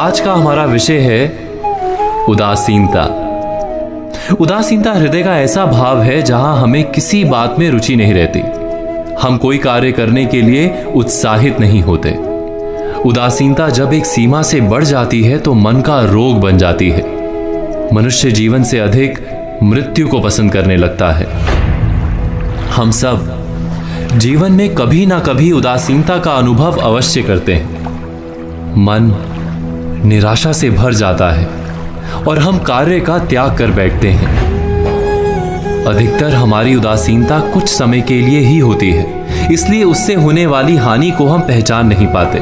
आज का हमारा विषय है उदासीनता। उदासीनता हृदय का ऐसा भाव है जहां हमें किसी बात में रुचि नहीं रहती। हम कोई कार्य करने के लिए उत्साहित नहीं होते। उदासीनता जब एक सीमा से बढ़ जाती है तो मन का रोग बन जाती है। मनुष्य जीवन से अधिक मृत्यु को पसंद करने लगता है। हम सब जीवन में कभी ना कभी उदासीनता का अनुभव अवश्य करते हैं। मन निराशा से भर जाता है और हम कार्य का त्याग कर बैठते हैं। अधिकतर हमारी उदासीनता कुछ समय के लिए ही होती है, इसलिए उससे होने वाली हानि को हम पहचान नहीं पाते।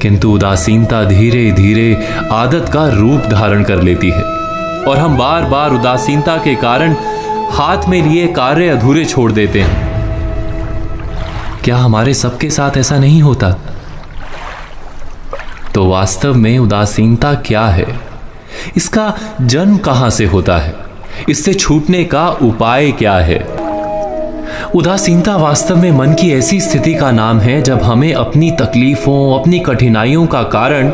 किंतु उदासीनता धीरे धीरे आदत का रूप धारण कर लेती है और हम बार बार उदासीनता के कारण हाथ में लिए कार्य अधूरे छोड़ देते हैं। क्या हमारे सबके साथ ऐसा नहीं होता? तो वास्तव में उदासीनता क्या है? इसका जन्म कहां से होता है? इससे छूटने का उपाय क्या है? उदासीनता वास्तव में मन की ऐसी स्थिति का नाम है जब हमें अपनी तकलीफों, अपनी कठिनाइयों का कारण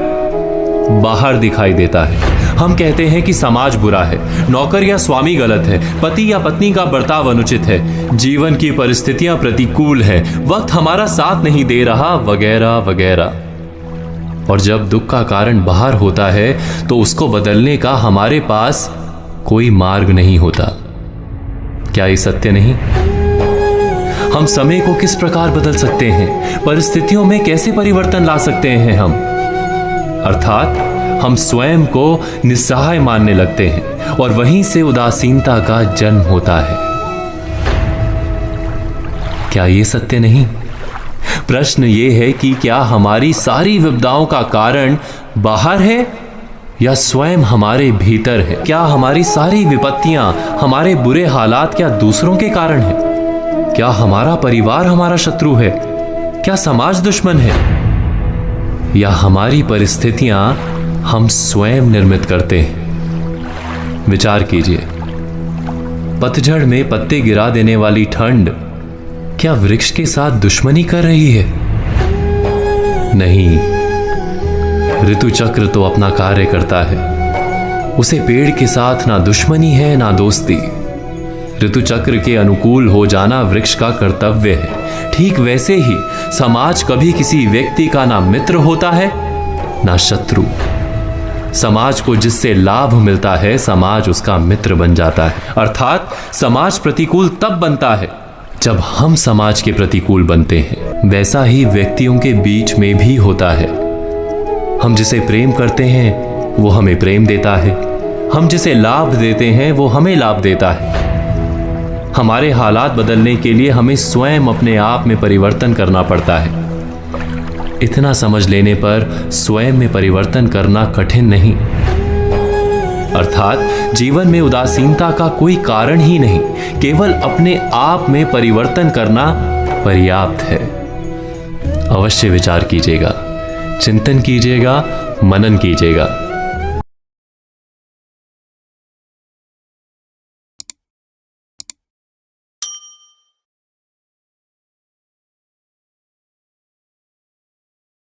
बाहर दिखाई देता है। हम कहते हैं कि समाज बुरा है, नौकर या स्वामी गलत है, पति या पत्नी का बर्ताव अनुचित है, जीवन की परिस्थितियां प्रतिकूल है, वक्त हमारा साथ नहीं दे रहा, वगैरह वगैरह। और जब दुख का कारण बाहर होता है तो उसको बदलने का हमारे पास कोई मार्ग नहीं होता। क्या ये सत्य नहीं? हम समय को किस प्रकार बदल सकते हैं? परिस्थितियों में कैसे परिवर्तन ला सकते हैं हम? अर्थात हम स्वयं को निस्सहाय मानने लगते हैं और वहीं से उदासीनता का जन्म होता है। क्या ये सत्य नहीं? प्रश्न ये है कि क्या हमारी सारी विपदाओं का कारण बाहर है या स्वयं हमारे भीतर है? क्या हमारी सारी विपत्तियां, हमारे बुरे हालात क्या दूसरों के कारण है? क्या हमारा परिवार हमारा शत्रु है? क्या समाज दुश्मन है? या हमारी परिस्थितियां हम स्वयं निर्मित करते हैं? विचार कीजिए। पतझड़ में पत्ते गिरा देने वाली ठंड क्या वृक्ष के साथ दुश्मनी कर रही है? नहीं, ऋतु चक्र तो अपना कार्य करता है। उसे पेड़ के साथ ना दुश्मनी है ना दोस्ती। ऋतु चक्र के अनुकूल हो जाना वृक्ष का कर्तव्य है। ठीक वैसे ही समाज कभी किसी व्यक्ति का ना मित्र होता है ना शत्रु। समाज को जिससे लाभ मिलता है, समाज उसका मित्र बन जाता है। अर्थात समाज प्रतिकूल तब बनता है जब हम समाज के प्रतिकूल बनते हैं। वैसा ही व्यक्तियों के बीच में भी होता है। हम जिसे प्रेम करते हैं वो हमें प्रेम देता है, हम जिसे लाभ देते हैं वो हमें लाभ देता है। हमारे हालात बदलने के लिए हमें स्वयं अपने आप में परिवर्तन करना पड़ता है। इतना समझ लेने पर स्वयं में परिवर्तन करना कठिन नहीं। अर्थात जीवन में उदासीनता का कोई कारण ही नहीं, केवल अपने आप में परिवर्तन करना पर्याप्त है। अवश्य विचार कीजिएगा, चिंतन कीजिएगा, मनन कीजिएगा।